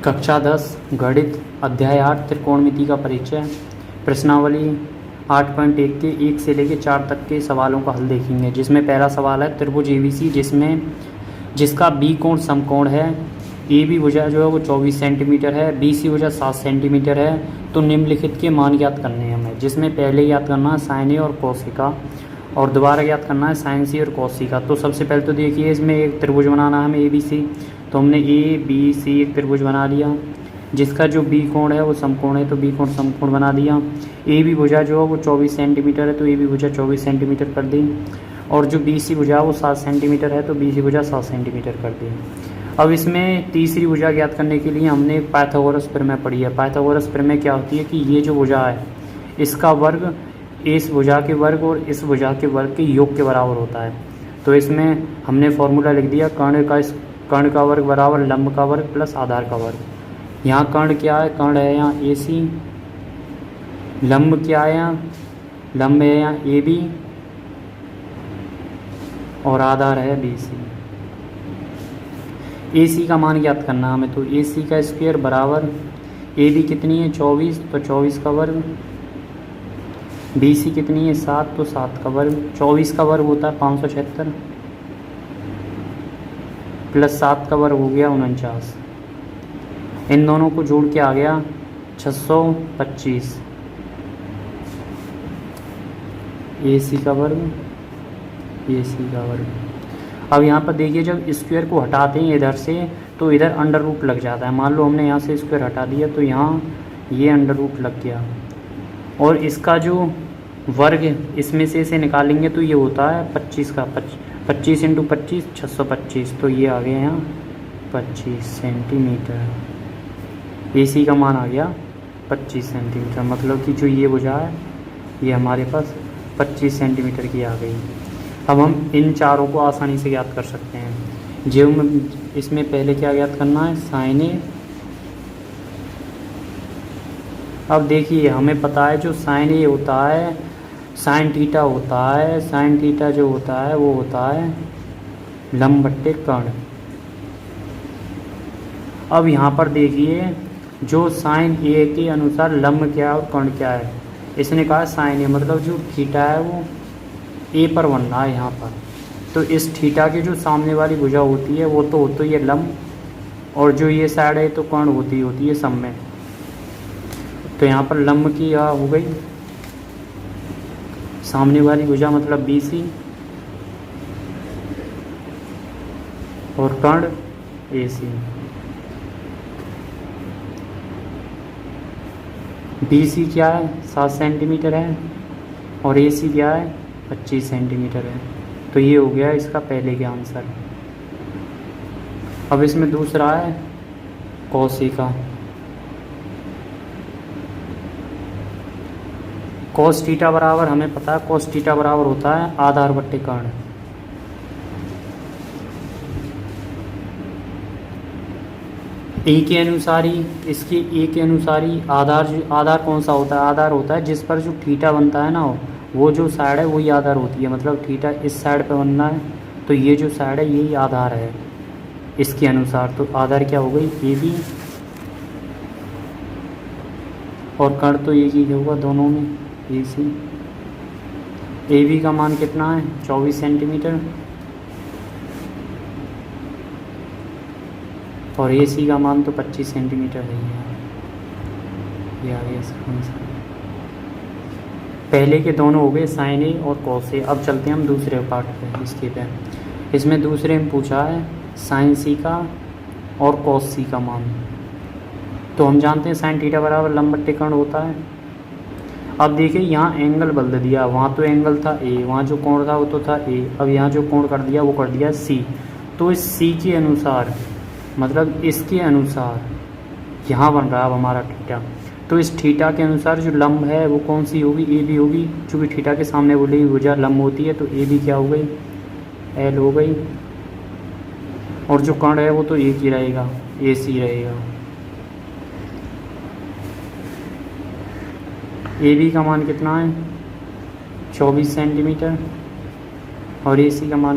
कक्षा 10 गणित अध्याय 8 त्रिकोणमिति का परिचय। प्रश्नावली 8.1 के 1 से लेकर 4 तक के सवालों का हल देखेंगे, जिसमें पहला सवाल है त्रिभुज एबीसी जिसका बी कोण समकोण है। ए बी भुजा जो है वो 24 सेंटीमीटर है, बी सी भुजा 7 सेंटीमीटर है। तो निम्नलिखित के मान ज्ञात करने हैं हमें, जिसमें पहले ज्ञात करना है साइन ए और कॉस ए का, और दोबारा ज्ञात करना है साइन सी और कॉस सी का। तो सबसे पहले तो देखिए इसमें एक त्रिभुज बनाना है हमें ए बी सी। तो हमने ए बी सी एक त्रिभुज बना लिया, जिसका जो बी कोण है वो समकोण है, तो बी कोण समकोण बना दिया। ए बी भुजा जो है वो 24 सेंटीमीटर है, तो ए बी भुजा 24 सेंटीमीटर कर दी। और जो बी सी भुजा वो 7 सेंटीमीटर है, तो बी सी भुजा 7 सेंटीमीटर कर दी। अब इसमें तीसरी भुजा ज्ञात करने के लिए हमने एक पाइथागोरस प्रमेय पढ़ी है। पाइथागोरस प्रमेय क्या होती है कि ये जो भुजा है इसका वर्ग इस भुजा के वर्ग और इस भुजा के वर्ग के योग के बराबर होता है। तो इसमें हमने फॉर्मूला लिख दिया, कर्ण का वर्ग बराबर लंब का वर्ग प्लस आधार का वर्ग। यहाँ कर्ण क्या है, कर्ण है यहाँ ए सी, लंब क्या है यहाँ, लंब है यहाँ ए बी, और आधार है बी सी। ए सी का मान ज्ञात करना हमें, तो ए सी का स्क्वायर बराबर ए बी कितनी है 24, तो 24 का वर्ग, बी सी कितनी है 7, तो 7 का वर्ग। 24 का वर्ग होता है 576 प्लस 7 का वर्ग हो गया 49। इन दोनों को जोड़ के आ गया 625 ए सी का वर्ग, ए सी का वर्ग। अब यहाँ पर देखिए जब स्क्वायर को हटाते हैं इधर से तो इधर अंडर रूट लग जाता है। मान लो हमने यहाँ से स्क्वायर हटा दिया तो यहाँ ये अंडर रूट लग गया, और इसका जो वर्ग इसमें से इसे निकालेंगे तो ये होता है 25 का 25 × 25 625, तो ये आ गया यहाँ 25 सेंटीमीटर। ए सी का मान आ गया 25 सेंटीमीटर, मतलब कि जो ये भुजा है ये हमारे पास 25 सेंटीमीटर की आ गई। अब हम इन चारों को आसानी से ज्ञात कर सकते हैं। जो इसमें पहले क्या ज्ञात करना है, साइन ए। अब देखिए हमें पता है जो साइन ए होता है साइन थीटा होता है, साइन थीटा जो होता है वो होता है लंब बट्टे कर्ण। अब यहाँ पर देखिए जो साइन ए के अनुसार लंब क्या है और कर्ण क्या है। इसने कहा साइन ए, मतलब जो थीटा है वो ए पर बन रहा है यहाँ पर। तो इस थीटा की जो सामने वाली भुजा होती है वो तो होती है लंब, और जो ये साइड है तो कर्ण होती है सममेत। तो यहाँ पर लंब की यह हो गई सामने वाली भुजा मतलब बी सी, और कर्ण ए सी। बी सी क्या है 7 सेंटीमीटर है, और ए सी क्या है 25 सेंटीमीटर है। तो ये हो गया इसका पहले का आंसर। अब इसमें दूसरा है कॉस ए का। कॉस थीटा बराबर हमें पता है, कॉस थीटा बराबर होता है आधार बट्टे कर्ण। ए के अनुसार ही इसके ए के अनुसार ही आधार कौन सा होता है, आधार होता है जिस पर जो थीटा बनता है ना वो जो साइड है वही आधार होती है। मतलब थीटा इस साइड पे बनना है तो ये जो साइड है यही आधार है इसके अनुसार। तो आधार क्या हो गई ए बी, और कर्ण तो एक ही होगा दोनों में ए सी। ए बी का मान कितना है 24 सेंटीमीटर, और ए सी का मान तो 25 सेंटीमीटर है। ये आ गया इसका आंसर। पहले के दोनों हो गए साइन ए और कॉस ए। अब चलते हैं हम दूसरे पार्ट पे इसके पे। इसमें दूसरे में पूछा है साइन सी का और कॉस सी का मान। तो हम जानते हैं साइन थीटा बराबर लंब बट्टे कर्ण होता है। अब देखिए यहाँ एंगल बदल दिया, वहाँ तो एंगल था ए, वहाँ जो कोण था वो तो था ए, अब यहाँ जो कोण कर दिया वो कर दिया सी। तो इस सी के अनुसार मतलब इसके अनुसार यहाँ बन रहा है अब हमारा थीटा। तो इस थीटा के अनुसार जो लंब है वो कौन सी होगी, ए बी होगी। चूँकि थीटा के सामने बोली भुजा लंब होती है तो ए बी क्या हो गई एल हो गई, और जो कर्ण है वो तो एक ही रहेगा ए सी रहेगा। ए बी का मान कितना है 24 सेंटीमीटर, और ए सी का मान